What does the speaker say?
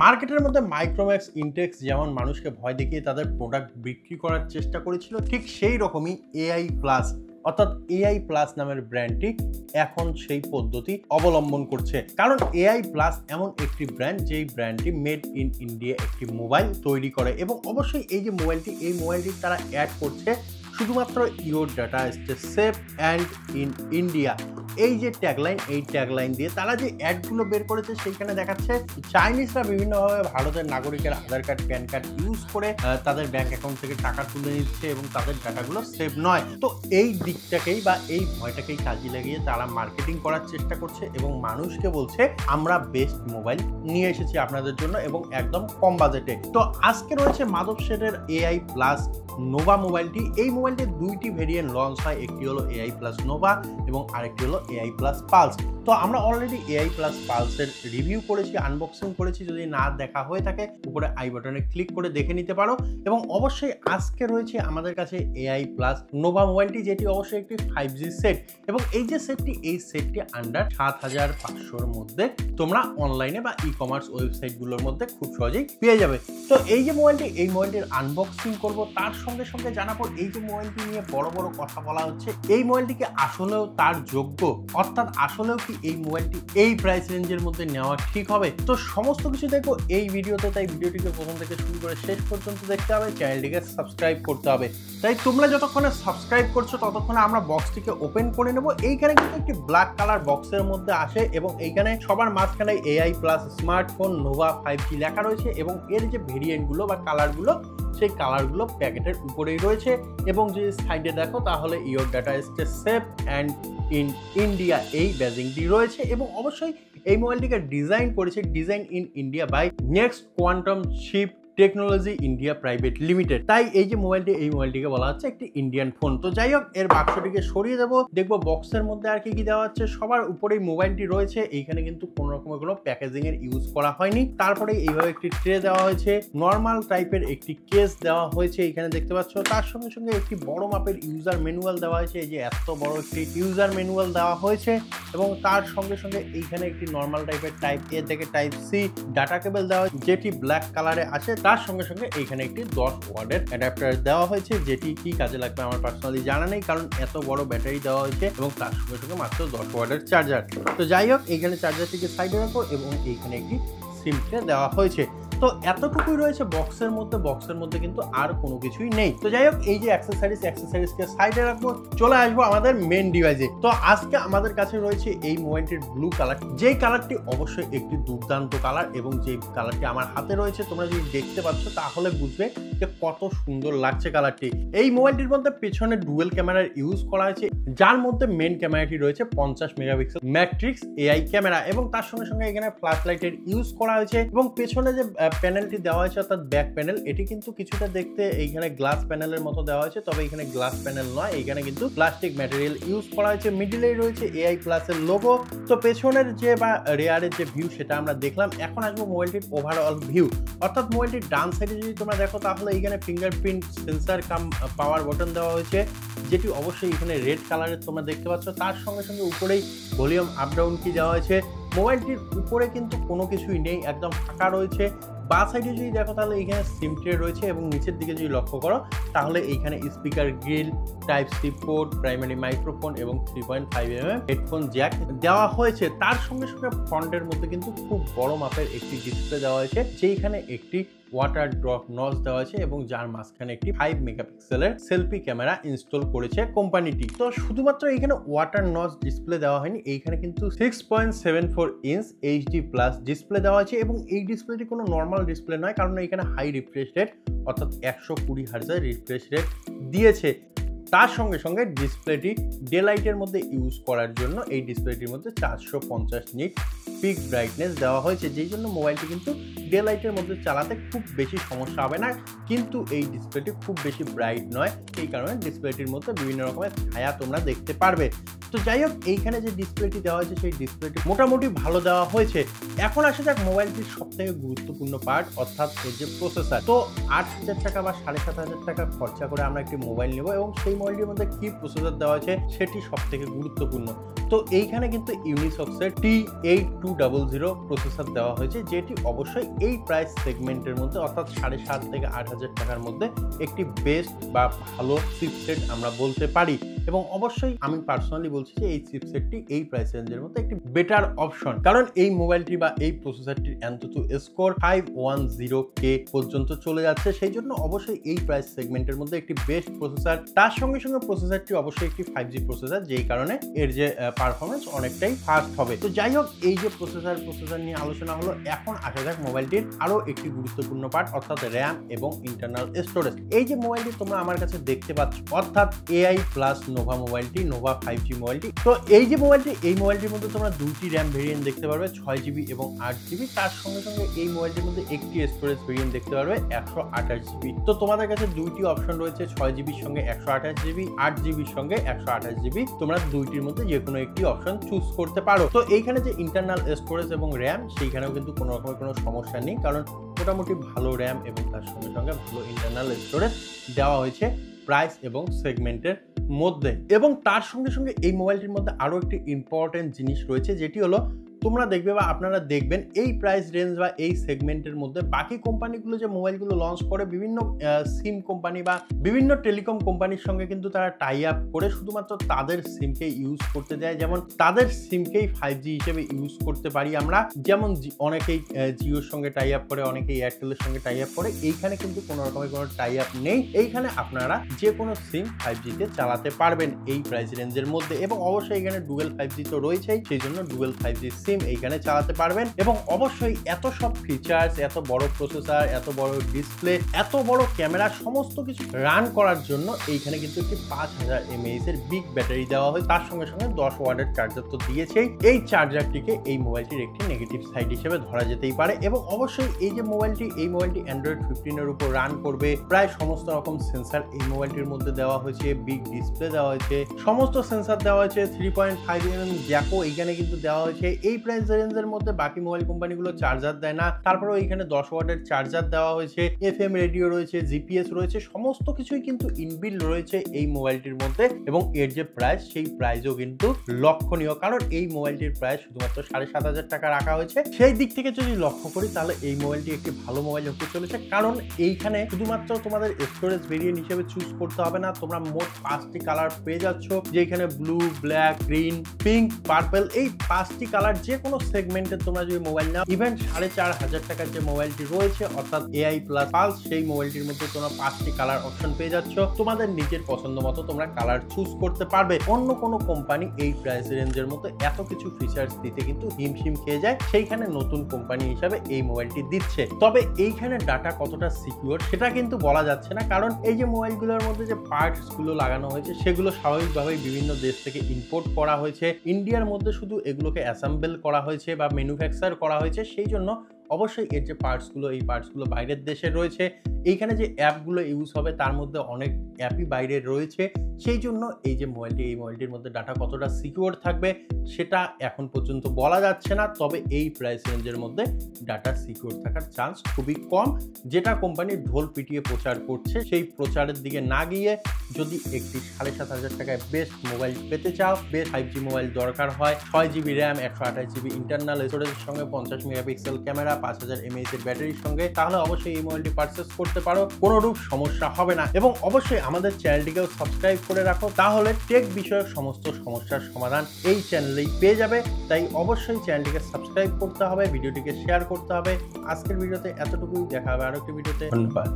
মার্কেটের মধ্যে মাইক্রোম্যাক্স ইনটেক্স যেমন মানুষকে ভয় দেখিয়ে তাদের প্রোডাক্ট বিক্রি করার চেষ্টা করেছিল, ঠিক সেই রকমই এআই প্লাস অর্থাৎ এআই প্লাস নামের ব্র্যান্ডটি এখন সেই পদ্ধতি অবলম্বন করছে। কারণ এআই প্লাস এমন একটি ব্র্যান্ড যেই ব্র্যান্ডটি মেড ইন ইন্ডিয়া একটি মোবাইল তৈরি করে, এবং অবশ্যই এই যে মোবাইলটি তারা অ্যাড করছে শুধুমাত্র your data stay safe and in India. এই যে ট্যাগলাইন, এই ট্যাগলাইন দিয়ে তারা যে অ্যাডগুলো বের করেছে সেইখানে দেখাচ্ছে চাইনিজরা বিভিন্নভাবে ভারতের নাগরিকের আধার কার্ড, প্যান কার্ড ইউজ করে তাদের ব্যাংক অ্যাকাউন্ট থেকে টাকা তুলে নিচ্ছে এবং তাদের ডাটাগুলো সেভ নয়। তো এই দিকটাকেই বা এই ভয়টাকেই কাজে লাগিয়ে তারা মার্কেটিং করার চেষ্টা করছে এবং মানুষকে বলছে আমরা বেস্ট মোবাইল নিয়ে এসেছি আপনাদের জন্য এবং একদম কম বাজেটে। তো আজকে রয়েছে মাধব শেঠের এআই প্লাস নোভা মোবাইলটি। এই মোবাইলটির দুইটি ভেরিয়েন্ট লঞ্চ হয়, একটি হলো এআই প্লাস নোভা এবং আরেকটি হলো এআই প্লাস পালস। তো আমরা অলরেডি এআই প্লাস পালসের রিভিউ করেছি, আনবক্সিং করেছি। যদি না দেখা হয়ে থাকে উপরে আই বাটনে ক্লিক করে দেখে নিতে পারো। এবং অবশ্যই আজকে রয়েছে আমাদের কাছে এআই প্লাস নোভা মোবাইলটি, যেটি অবশ্যই একটি 5G সেট। এবং এই যে সেটটি, এই সেটটি আন্ডার 7500-র মধ্যে তোমরা অনলাইনে বা ই কমার্স ওয়েবসাইটগুলোর মধ্যে খুব সহজেই পেয়ে যাবে। তো এই যে মোবাইলটি, এই মোবাইলটির আনবক্সিং করব, তার সঙ্গে সঙ্গে জানাবো এই যে মোবাইলটি নিয়ে বড় বড় কথা বলা হচ্ছে, এই মোবাইলটিকে আসলেও তার যোগ্য, অর্থাৎ আসলেও কি এই মোবাইলটি এই প্রাইস রেঞ্জের মধ্যে নেওয়া ঠিক হবে। তো সমস্ত কিছু দেখো এই ভিডিওতে, তাই ভিডিওটিকে প্রথম থেকে শুরু করে শেষ পর্যন্ত দেখতে হবে, চ্যানেলটিকে সাবস্ক্রাইব করতে হবে। তাই তোমরা যতক্ষণে সাবস্ক্রাইব করছো ততক্ষণে আমরা বক্সটিকে ওপেন করে নেব। এইখানে কিন্তু একটি ব্ল্যাক কালার বক্সের মধ্যে আসে এবং এইখানে সবার মাঝখানে AI plus smartphone Nova 5G লেখা রয়েছে এবং এর যে ভেরিয়েন্টগুলো বা কালারগুলো, সেই কালারগুলো প্যাকেটের উপরেই রয়েছে। এবং যে সাইডে দেখো তাহলে your data stay safe and in India এই ব্যাজিংটি রয়েছে। এবং অবশ্যই এই মোবাইলটিকে ডিজাইন করেছে design in India by next quantum chip technology India private limited. তাই এই যে মোবাইলটি, এই মোবাইলটিকে বলা হচ্ছে একটি ইন্ডিয়ান ফোন। তো যাই হোক, এর বাক্সটিকে সরিয়ে দেবো, দেখবো বক্সের মধ্যে আর কি কি দেওয়া হচ্ছে। সবার উপরেই মোবাইলটি রয়েছে, এইখানে কিন্তু কোনো রকমের কোনো প্যাকেজিং এর ইউজ করা হয়নি। তারপরে এইভাবে একটি ট্রে দেওয়া হয়েছে, নর্মাল টাইপের একটি কেস দেওয়া হয়েছে এইখানে দেখতে পাচ্ছ। তার সঙ্গে সঙ্গে একটি বড় মাপের ইউজার ম্যানুয়াল দেওয়া হয়েছে, এই যে এত বড় একটি ইউজার ম্যানুয়াল দেওয়া হয়েছে। এবং তার সঙ্গে সঙ্গে এইখানে একটি নর্মাল টাইপের টাইপ এ থেকে টাইপ সি ডাটা কেবল দেওয়া হয়েছে, যেটি ব্ল্যাক কালারে আছে। তার সঙ্গে সঙ্গে এইখানে একটি 10 ওয়াটের অ্যাডাপ্টার দেওয়া হয়েছে, যেটি কি কাজে লাগবে আমার পার্সোনালি জানা নেই, কারণ এত বড় ব্যাটারি দেওয়া হয়েছে এবং তার সঙ্গে সঙ্গে মাত্র 10 ওয়াটের চার্জার। তো যাই হোক, এইখানে চার্জারটিকে সাইডে রাখো এবং এইখানে একটি সিম ট্রে দেওয়া হয়েছে। তো এতটুকুই রয়েছে বক্সের মধ্যে, বক্সের মধ্যে কিন্তু আর কোনো কিছুই নেই। তো যাই হোক, এই যে অ্যাক্সেসরিজকে সাইডে রাখবো, চলে আসবো আমাদের মেন ডিভাইসে। তো আজকে আমাদের কাছে রয়েছে এই মোবাইলটির ব্লু কালার, যেই কালারটি অবশ্যই একটি দুর্দান্ত কালার এবং যেই কালারটি আমার হাতে রয়েছে তোমরা যদি দেখতে পাচ্ছ তাহলে বুঝবে যে কত সুন্দর লাগছে কালারটি। এই মোবাইলটির মধ্যে পেছনে ডুয়েল ক্যামেরার ইউজ করা হয়েছে, যার মধ্যে মেন ক্যামেরাটি রয়েছে 50 মেগাপিক্সেল ম্যাট্রিক্স এআই ক্যামেরা এবং তার সঙ্গে সঙ্গে এখানে ফ্ল্যাশ লাইটের ইউজ করা হয়েছে। এবং পেছনে যে প্যানেলটি দেওয়া হয়েছে অর্থাৎ ব্যাক প্যানেল, এটি কিন্তু কিছুটা দেখতে এইখানে গ্লাস প্যানেলের মতো দেওয়া হয়েছে, তবে এখানে গ্লাস প্যানেল নয়, এইখানে কিন্তু প্লাস্টিক ম্যাটেরিয়াল ইউজ করা হয়েছে। মিডিলেই রয়েছে এআই প্লাসের লোগো। তো পেছনের যে বা রেয়ারের যে ভিউ সেটা আমরা দেখলাম। এখন আসবো মোবাইলটির ওভারঅল ভিউ, অর্থাৎ মোবাইলটির ডান সাইডে যদি তোমরা দেখো তাহলে এইখানে ফিঙ্গারপ্রিন্ট সেন্সার কাম পাওয়ার বাটন দেওয়া হয়েছে, যেটি অবশ্যই এখানে রেড কালারের তোমরা দেখতে পাচ্ছ। তার সঙ্গে সঙ্গে উপরেই ভলিউম আপ ডাউন কি দেওয়া হয়েছে। মোবাইলটির উপরে কিন্তু কোনো কিছুই নেই, একদম ফাঁকা রয়েছে। বা সাইডে যদি দেখো তাহলে এখানে সিম ট্রে রয়েছে এবং নিচের দিকে যদি লক্ষ্য করো তাহলে এইখানে speaker grill, type C port, primary microphone এবং 3.5mm হেডফোন জ্যাক দেওয়া হয়েছে। তার সঙ্গে সঙ্গে ফ্রন্টের মধ্যে কিন্তু খুব বড় মাপের একটি ডিসপ্লে দেওয়া হয়েছে, যেখানে একটি ওয়াটার ড্রপ নচ দেওয়া হয়েছে এবং যার মাঝখানে একটি 5 মেগাপিক্সেলের সেলফি ক্যামেরা ইনস্টল করেছে কোম্পানিটি। তো শুধুমাত্র এখানে ওয়াটার নচ ডিসপ্লে দেওয়া হয়নি, এইখানে কিন্তু 6.74 ইঞ্চ এইচডি প্লাস ডিসপ্লে দেওয়া হয়েছে এবং এই ডিসপ্লেটি কোনো নর্মাল ডিসপ্লে নয়, কারণ এখানে হাই রিফ্রেশ রেট অর্থাৎ 120 হার্টজের রিফ্রেশ রেট দিয়েছে। তার সঙ্গে সঙ্গে ডিসপ্লেটি ডে লাইটের মধ্যে ইউজ করার জন্য এই ডিসপ্লেটির মধ্যে 450 নিট পিক ব্রাইটনেস দেওয়া হয়েছে, যেই জন্য মোবাইলটি কিন্তু ডে লাইটের মধ্যে চালাতে খুব বেশি সমস্যা হবে না। কিন্তু এই ডিসপ্লেটি খুব বেশি ব্রাইট নয়, এই কারণে ডিসপ্লেটির মধ্যে বিভিন্ন রকমের ছায়া তোমরা দেখতে পারবে। তো যাই হোক, এইখানে যে ডিসপ্লেটি দেওয়া হয়েছে সেই ডিসপ্লেটি মোটামুটি ভালো দেওয়া হয়েছে। এখন আসা যাক মোবাইলটির সব থেকে গুরুত্বপূর্ণ পার্ট, অর্থাৎ এর যে প্রসেসর। তো 8000 টাকা বা 7500 টাকা খরচা করে আমরা একটি মোবাইল নেব এবং সেই মোবাইলটির মধ্যে কি প্রসেসর দেওয়া হয়েছে সেটি সব থেকে গুরুত্বপূর্ণ। তো এইখানে কিন্তু ইউনিসক্সের T82 200 প্রসেসর দেওয়া হয়েছে, যেটি অবশ্যই এই প্রাইস সেগমেন্টের মধ্যে অর্থাৎ 7,500 থেকে 8,000 টাকার মধ্যে একটি বেস্ট বা ভালো চিপসেট আমরা বলতে পারি। এবং অবশ্যই আমি পার্সোনালি বলছি যে এই চিপসেটটি এই প্রাইস রেঞ্জের মধ্যে একটি বেটার অপশন, কারণ এই মোবাইলটি বা এই প্রসেসরটির অ্যান্তুতু স্কোর 510K পর্যন্ত চলে যাচ্ছে। সেই জন্য অবশ্যই এই প্রাইস সেগমেন্টের মধ্যে একটি বেস্ট প্রসেসর। তার সঙ্গে সঙ্গে প্রসেসরটি অবশ্যই একটি 5G প্রসেসর, যেই কারণে এর যে পারফরমেন্স অনেকটাই ফাস্ট হবে। তো যাই হোক, এই যে প্রসেসর নিয়ে আলোচনা হলো, এখন আসা যাক মোবাইলটির আরো একটি গুরুত্বপূর্ণ পার্ট, অর্থাৎ র্যাম এবং ইন্টারনাল স্টোরেজ। এই যে মোবাইলটি তোমরা আমার কাছে দেখতে পাচ্ছ, অর্থাৎ AI প্লাস নোভা মোবাইলটি, নোভা 5G মোবাইলটি। তো এই যে মোবাইলটি, এই মোবাইলটির মধ্যে তোমরা দুইটি র্যাম ভেরিয়েন্ট দেখতে পারবে, 6GB এবং 8GB। তার সঙ্গে সঙ্গে এই মোবাইলটির মধ্যে একটি স্টোরেজ ভেরিয়েন্ট দেখতে পারবে 128GB। তো তোমাদের কাছে দুইটি অপশন রয়েছে, 6GBর সঙ্গে 128GB, 8GBর সঙ্গে 128GB। তোমরা দুইটির মধ্যে যে কোনো একটি অপশন চুজ করতে পারো। তো এইখানে যে ইন্টারনাল স্টোরেজ এবং র্যাম, সেইখানেও কিন্তু কোনো রকমের কোনো সমস্যা নেই, কারণ মোটামুটি ভালো র্যাম এবং তার সঙ্গে সঙ্গে ভালো ইন্টারনাল স্টোরেজ দেওয়া হয়েছে প্রাইস এবং সেগমেন্টের মধ্যে। এবং তার সঙ্গে সঙ্গে এই মোবাইলটির মধ্যে আরো একটি ইম্পর্টেন্ট জিনিস রয়েছে, যেটি হলো তোমরা দেখবে বা আপনারা দেখবেন এই প্রাইস রেঞ্জ বা এই সেগমেন্টের মধ্যে বাকি কোম্পানিগুলো যে মোবাইলগুলো লঞ্চ করে, বিভিন্ন সিম কোম্পানি বা বিভিন্ন টেলিকম কোম্পানির সঙ্গে কিন্তু তারা টাই আপ করে শুধুমাত্র তাদের সিমকে ইউজ করতে দেয়। যেমন তাদের সিমকেই 5G হিসেবে ইউজ করতে পারি আমরা, যেমন অনেকেই জিওর সঙ্গে টাই আপ করে, অনেকেই এয়ারটেলের সঙ্গে টাই আপ করে। এইখানে কিন্তু কোনো রকমের কোনো টাই আপ নেই। এইখানে আপনারা যে কোনো সিম 5G-তে চালাতে পারবেন এই প্রাইস রেঞ্জের মধ্যে। এবং অবশ্যই এখানে ডুয়েল 5G তো রয়েছেই, সেই জন্য ডুয়েল 5G সিম এইখানে চালাতে পারবেন। এবং অবশ্যই এত সব ফিচার্স, এত বড় প্রসেসর, এত বড় ডিসপ্লে, এত বড় ক্যামেরা, সমস্ত কিছু রান করার জন্য এইখানে কিন্তু একটি 5000 mAh এর বিগ ব্যাটারি দেওয়া হয়। তার সঙ্গে সঙ্গে 10 ওয়াটের চার্জার তো দিয়েছেই। এই চার্জারটিকে এই মোবাইলটির একটি নেগেটিভ সাইড হিসেবে ধরা যেতেই পারে। এবং অবশ্যই এই যে মোবাইলটি, এই মোবাইলটি অ্যান্ড্রয়েড 15 এর উপর রান করবে। প্রায় সমস্ত রকম সেন্সার এই মোবাইলটির মধ্যে দেওয়া হয়েছে, বিগ ডিসপ্লে দেওয়া হয়েছে, সমস্ত সেন্সার দেওয়া হয়েছে, 3.5mm জ্যাকও এইখানে কিন্তু দেওয়া হয়েছে। এই প্রাইস রেঞ্জের মধ্যে বাকি মোবাইল কোম্পানিগুলো চার্জার দেয় না, তারপরেও এইখানে 10 ওয়াটের চার্জার দেওয়া হয়েছে, FM রেডিও রয়েছে, GPS রয়েছে, সমস্ত কিছুই কিন্তু ইনবিল্ড রয়েছে এই মোবাইলটির মধ্যে। এবং এর যে প্রাইস, সেই প্রাইসও কিন্তু লক্ষণীয়, কারণ এই মোবাইলটির প্রাইস শুধুমাত্র 7,500 টাকা রাখা হয়েছে। সেই দিক থেকে যদি লক্ষ্য করি, তাহলে এই মোবাইলটি একটি ভালো মোবাইল হতে চলেছে, কারণ এইখানে শুধুমাত্র তোমাদের স্টোরেজ ভেরিয়েন্ট হিসেবে চুজ করতে হবে না, তোমরা মোট 5টি কালার পেয়ে যাচ্ছ, যেখানে blue, black, green, pink, purple, এই 5টি কালার যে কোনো সেগমেন্টে তোমরা যদি মোবাইল নাও, ইভেন 4,500 টাকার যে মোবাইলটি রয়েছে অর্থাৎ AI প্লাস পালস, সেই মোবাইলটির মধ্যে তোমরা 5টি কালার অপশন পেয়ে যাচ্ছ। তোমাদের নিজের পছন্দ মতো তোমরা কালার চুজ করতে পারবে। অন্য কোনো কোম্পানি এই প্রাইস রেঞ্জের মধ্যে এত কিছু ফিচার্স দিতে কিন্তু হিমশিম খেয়ে যায়, সেইখানে নতুন কোম্পানি হিসাবে এই মোবাইলটি দিচ্ছে। তবে এইখানে ডাটা কতটা সিকিউর সেটা কিন্তু বলা যাচ্ছে না, কারণ এই যে মোবাইলগুলোর মধ্যে যে পার্টস গুলো লাগানো হয়েছে, সেগুলো স্বাভাবিকভাবেই বিভিন্ন দেশ থেকে ইম্পোর্ট করা হয়েছে। ইন্ডিয়ার মধ্যে শুধু এগুলোকে অ্যাসেম্বল করা হয়েছে বা ম্যানুফ্যাকচার করা হয়েছে, সেই জন্য অবশ্যই এর যে পার্টসগুলো, এই পার্টসগুলো বাইরের দেশে রয়েছে। এইখানে যে অ্যাপগুলো ইউজ হবে, তার মধ্যে অনেক অ্যাপই বাইরে রয়েছে। সেই জন্য এই যে মোবাইলটি, এই মোবাইলটির মধ্যে ডাটা কতটা সিকিউর থাকবে সেটা এখন পর্যন্ত বলা যাচ্ছে না। তবে এই প্রাইস রেঞ্জের মধ্যে ডাটা সিকিউর থাকার চান্স খুবই কম। যেটা কোম্পানি ঢোল পিটিয়ে প্রচার করছে, সেই প্রচারের দিকে না গিয়ে যদি একটি 7,500 টাকায় বেস্ট মোবাইল পেতে চাও, বেস্ট 5G মোবাইল দরকার হয়, 6GB র্যাম, 128GB ইন্টারনাল স্টোরেজের সঙ্গে 50 মেগাপিক্সেল ক্যামেরা, 5000 mAh এর ব্যাটারির সঙ্গে, তাহলে অবশ্যই এই মোবাইলটি পারচেজ করতে পারো, কোনোরূপ সমস্যা হবে না। এবং অবশ্যই আমাদের চ্যানেলটিকেও সাবস্ক্রাইব করে রাখো, তাহলে টেক বিষয়ক সমস্ত সমস্যার সমাধান এই চ্যানেলেই পেয়ে যাবে। তাই অবশ্যই চ্যানেলটিকে সাবস্ক্রাইব করতে হবে, ভিডিওটিকে শেয়ার করতে হবে। আজকের ভিডিওতে এতটুকুই, দেখা হবে আরো একটি ভিডিওতে। ধন্যবাদ।